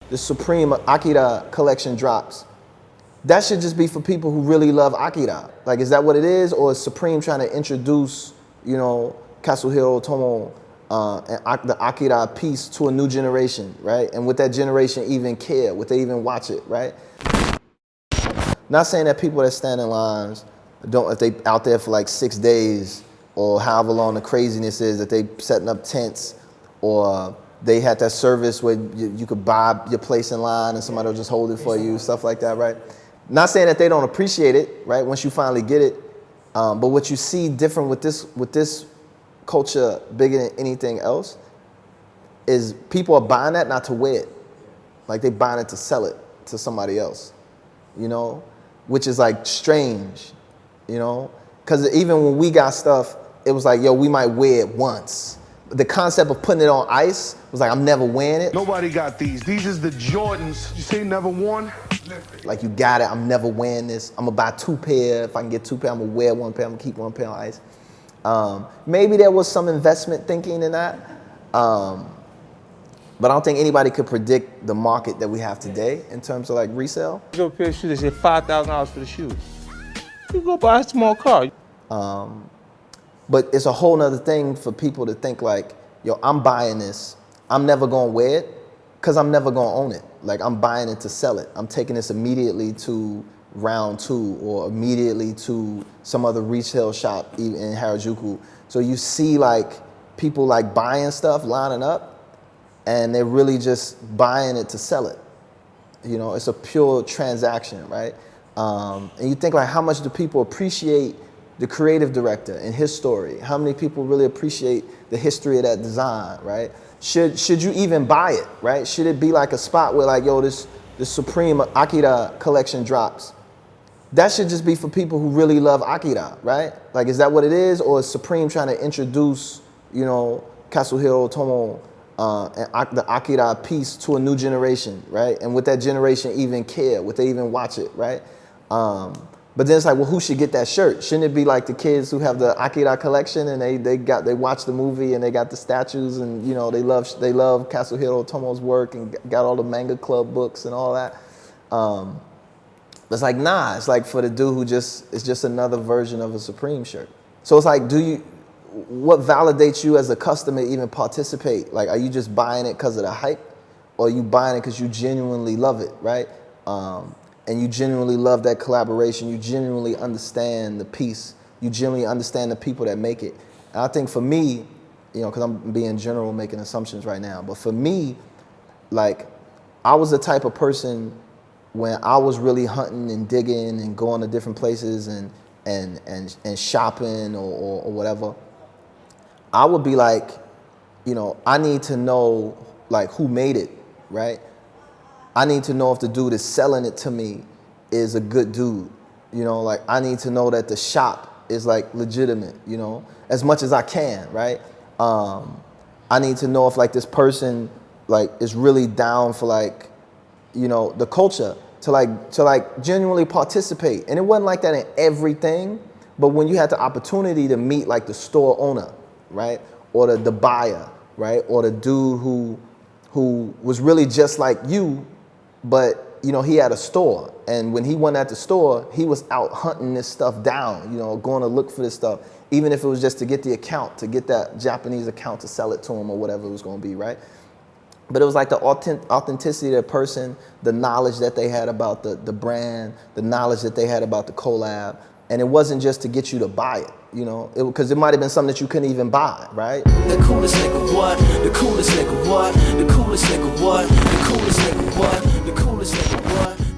the Supreme Akira collection drops, that should just be for people who really love Akira. Like, is that what it is? Or is Supreme trying to introduce, you know, Kazuhiro Otomo and the Akira piece to a new generation, right? And would that generation even care? Would they even watch it, right? Not saying that people that stand in lines don't, if they out there for like 6 days or however long the craziness is, that they setting up tents, or they had that service where you could buy your place in line and somebody will just hold it for you, stuff like that, right? Not saying that they don't appreciate it, right? Once you finally get it, but what you see different with this culture, bigger than anything else, is people are buying that not to wear it, like they buying it to sell it to somebody else, you know, which is like strange, you know, because even when we got stuff, it was like, yo, we might wear it once. The concept of putting it on ice was like, I'm never wearing it. Nobody got these. These is the Jordans. You say never worn? Like, you got it, I'm never wearing this. I'm gonna buy 2 pair. If I can get 2 pair, I'm gonna wear 1 pair. I'm gonna keep 1 pair on ice. Maybe there was some investment thinking in that. But I don't think anybody could predict the market that we have today in terms of like resale. You go a pair of shoes, they say $5,000 for the shoes. You go buy a small car. But it's a whole nother thing for people to think like, yo, I'm buying this. I'm never gonna wear it because I'm never gonna own it. Like, I'm buying it to sell it. I'm taking this immediately to round 2 or immediately to some other retail shop in Harajuku. So you see like people like buying stuff, lining up, and they're really just buying it to sell it. You know, it's a pure transaction, right? And you think like, how much do people appreciate the creative director and his story? How many people really appreciate the history of that design, right? Should you even buy it, right? Should it be like a spot where like, yo, this Supreme Akira collection drops? That should just be for people who really love Akira, right? Like, is that what it is? Or is Supreme trying to introduce, you know, Kazuhiro Otomo and the Akira piece to a new generation, right? And would that generation even care? Would they even watch it, right? But then it's like, well, who should get that shirt? Shouldn't it be like the kids who have the Akira collection and they watch the movie and they got the statues and, you know, they love Kazuhiro Otomo's work and got all the manga club books and all that. It's like, nah, it's like for the dude who it's just another version of a Supreme shirt. So it's like, what validates you as a customer to even participate? Like, are you just buying it because of the hype, or are you buying it because you genuinely love it, right? And you genuinely love that collaboration. You genuinely understand the piece. You genuinely understand the people that make it. And I think for me, you know, because I'm being general making assumptions right now, but for me, like, I was the type of person when I was really hunting and digging and going to different places and shopping or whatever, I would be like, you know, I need to know like who made it, right? I need to know if the dude is selling it to me is a good dude. You know, like, I need to know that the shop is like legitimate, you know, as much as I can, right? I need to know if like this person like is really down for like, you know, the culture, to like genuinely participate. And it wasn't like that in everything, but when you had the opportunity to meet like the store owner, right? Or the buyer, right? Or the dude who was really just like you, but, you know, he had a store. And when he went at the store, he was out hunting this stuff down, you know, going to look for this stuff, even if it was just to get the account, to get that Japanese account to sell it to him or whatever it was going to be, right? But it was like the authenticity of the person, the knowledge that they had about the brand, the knowledge that they had about the collab. And it wasn't just to get you to buy it, you know, because it might have been something that you couldn't even buy, right? The coolest nigga what? The coolest nigga what? The coolest nigga what? The coolest nigga what? The coolest nigga what?